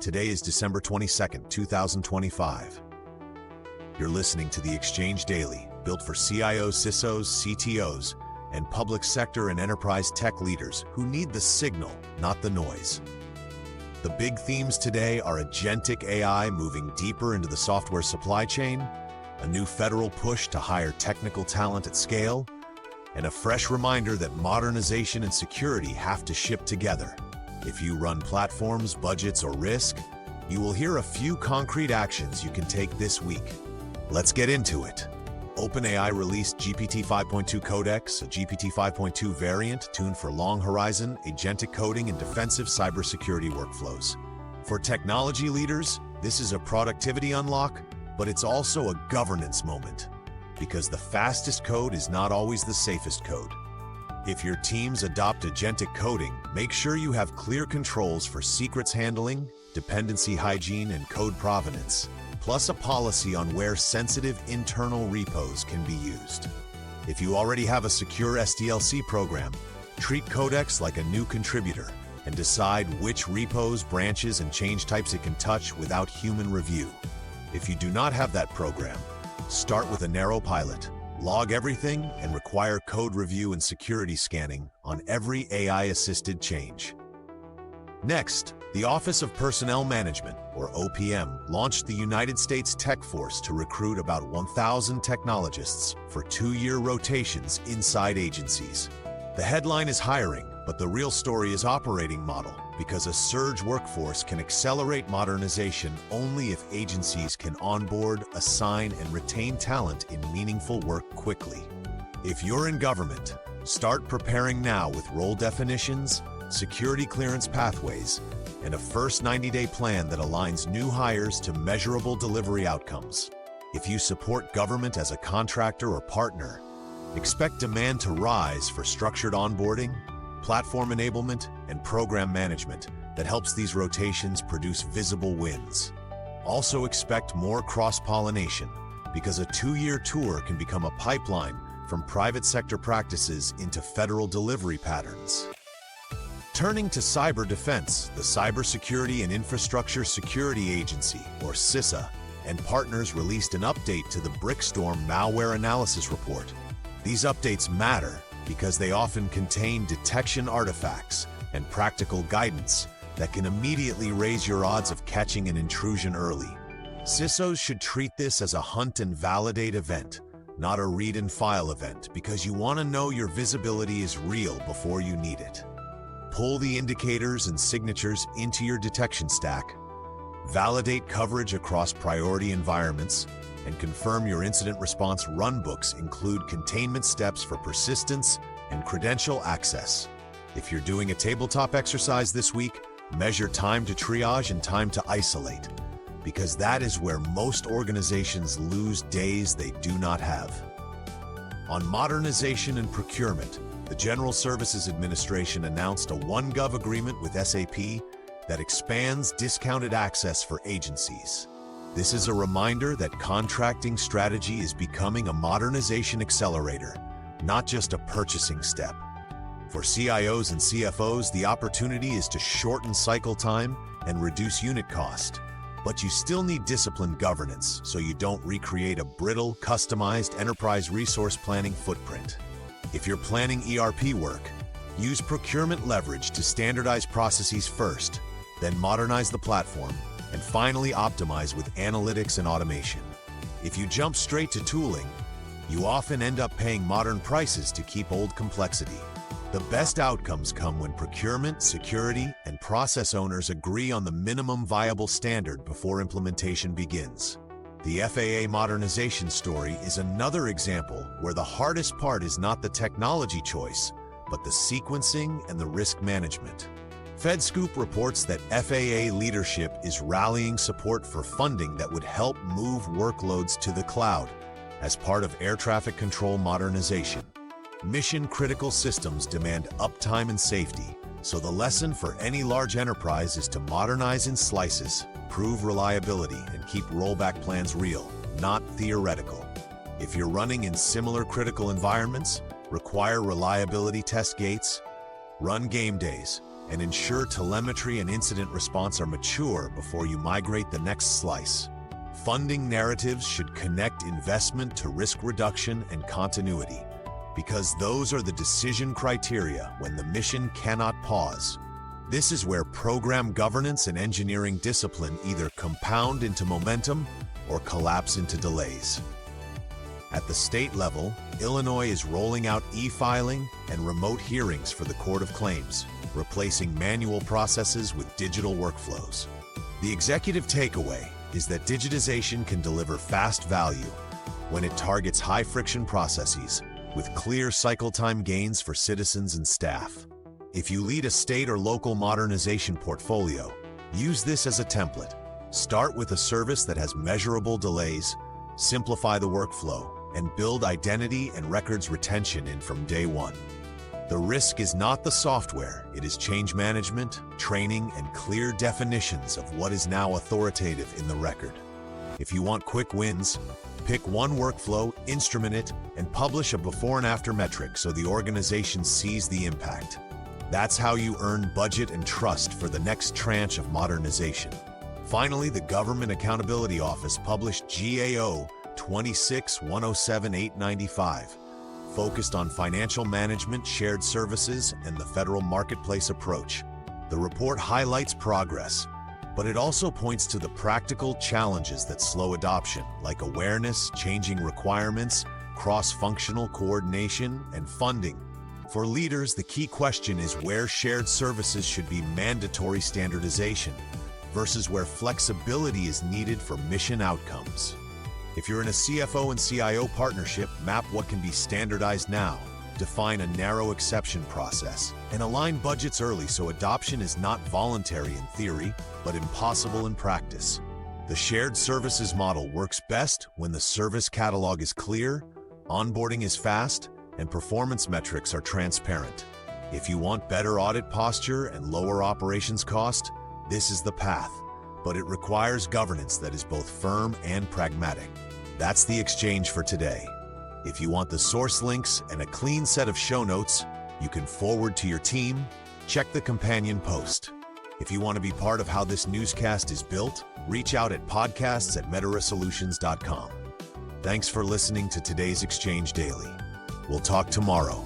Today is December 22nd, 2025. You're listening to the Exchange Daily, built for CIOs, CISOs, CTOs, and public sector and enterprise tech leaders who need the signal, not the noise. The big themes today are agentic AI moving deeper into the software supply chain, a new federal push to hire technical talent at scale, and a fresh reminder that modernization and security have to ship together. If you run platforms, budgets, or risk, you will hear a few concrete actions you can take this week. Let's get into it. OpenAI released GPT 5.2 Codex, a GPT 5.2 variant tuned for long-horizon, agentic coding and defensive cybersecurity workflows. For technology leaders, this is a productivity unlock, but it's also a governance moment, because the fastest code is not always the safest code. If your teams adopt agentic coding, make sure you have clear controls for secrets handling, dependency hygiene, and code provenance, plus a policy on where sensitive internal repos can be used. If you already have a secure SDLC program, treat Codex like a new contributor and decide which repos, branches, and change types it can touch without human review. If you do not have that program, start with a narrow pilot. Log everything and require code review and security scanning on every AI-assisted change. Next, the Office of Personnel Management, or OPM, launched the United States Tech Force to recruit about 1,000 technologists for 2-year rotations inside agencies. The headline is hiring, but the real story is operating model, because a surge workforce can accelerate modernization only if agencies can onboard, assign, and retain talent in meaningful work quickly. If you're in government, start preparing now with role definitions, security clearance pathways, and a first 90-day plan that aligns new hires to measurable delivery outcomes. If you support government as a contractor or partner, expect demand to rise for structured onboarding, platform enablement, and program management that helps these rotations produce visible wins. Also expect more cross-pollination, because a 2-year tour can become a pipeline from private sector practices into federal delivery patterns. Turning to cyber defense, the Cybersecurity and Infrastructure Security Agency, or CISA, and partners released an update to the BRICKSTORM malware analysis report. These updates matter because they often contain detection artifacts and practical guidance that can immediately raise your odds of catching an intrusion early. CISOs should treat this as a hunt and validate event, not a read and file event, because you want to know your visibility is real before you need it. Pull the indicators and signatures into your detection stack, validate coverage across priority environments, and confirm your incident response runbooks include containment steps for persistence and credential access. If you're doing a tabletop exercise this week, measure time to triage and time to isolate, because that is where most organizations lose days they do not have. On modernization and procurement, the General Services Administration announced a OneGov agreement with SAP that expands discounted access for agencies. This is a reminder that contracting strategy is becoming a modernization accelerator, not just a purchasing step. For CIOs and CFOs, the opportunity is to shorten cycle time and reduce unit cost, but you still need disciplined governance so you don't recreate a brittle, customized enterprise resource planning footprint. If you're planning ERP work, use procurement leverage to standardize processes first, then modernize the platform, and finally optimize with analytics and automation. If you jump straight to tooling, you often end up paying modern prices to keep old complexity. The best outcomes come when procurement, security, and process owners agree on the minimum viable standard before implementation begins. The FAA modernization story is another example where the hardest part is not the technology choice, but the sequencing and the risk management. FedScoop reports that FAA leadership is rallying support for funding that would help move workloads to the cloud as part of air traffic control modernization. Mission-critical systems demand uptime and safety, so the lesson for any large enterprise is to modernize in slices, prove reliability, and keep rollback plans real, not theoretical. If you're running in similar critical environments, require reliability test gates, run game days, and ensure telemetry and incident response are mature before you migrate the next slice. Funding narratives should connect investment to risk reduction and continuity, because those are the decision criteria when the mission cannot pause. This is where program governance and engineering discipline either compound into momentum or collapse into delays. At the state level, Illinois is rolling out e-filing and remote hearings for the Court of Claims, replacing manual processes with digital workflows. The executive takeaway is that digitization can deliver fast value when it targets high-friction processes with clear cycle time gains for citizens and staff. If you lead a state or local modernization portfolio, use this as a template. Start with a service that has measurable delays, simplify the workflow, and build identity and records retention in from day one. The risk is not the software, it is change management, training, and clear definitions of what is now authoritative in the record. If you want quick wins, pick one workflow, instrument it, and publish a before and after metric so the organization sees the impact. That's how you earn budget and trust for the next tranche of modernization. Finally, the Government Accountability Office published GAO 26-107-895, focused on financial management, shared services, and the federal marketplace approach. The report highlights progress, but it also points to the practical challenges that slow adoption, like awareness, changing requirements, cross-functional coordination, and funding. For leaders, the key question is where shared services should be mandatory standardization versus where flexibility is needed for mission outcomes. If you're in a CFO and CIO partnership, map what can be standardized now, define a narrow exception process, and align budgets early so adoption is not voluntary in theory, but impossible in practice. The shared services model works best when the service catalog is clear, onboarding is fast, and performance metrics are transparent. If you want better audit posture and lower operations cost, this is the path, but it requires governance that is both firm and pragmatic. That's the exchange for today. If you want the source links and a clean set of show notes you can forward to your team, check the companion post. If you want to be part of how this newscast is built, reach out at podcasts@metarisolutions.com. Thanks for listening to today's Exchange Daily. We'll talk tomorrow.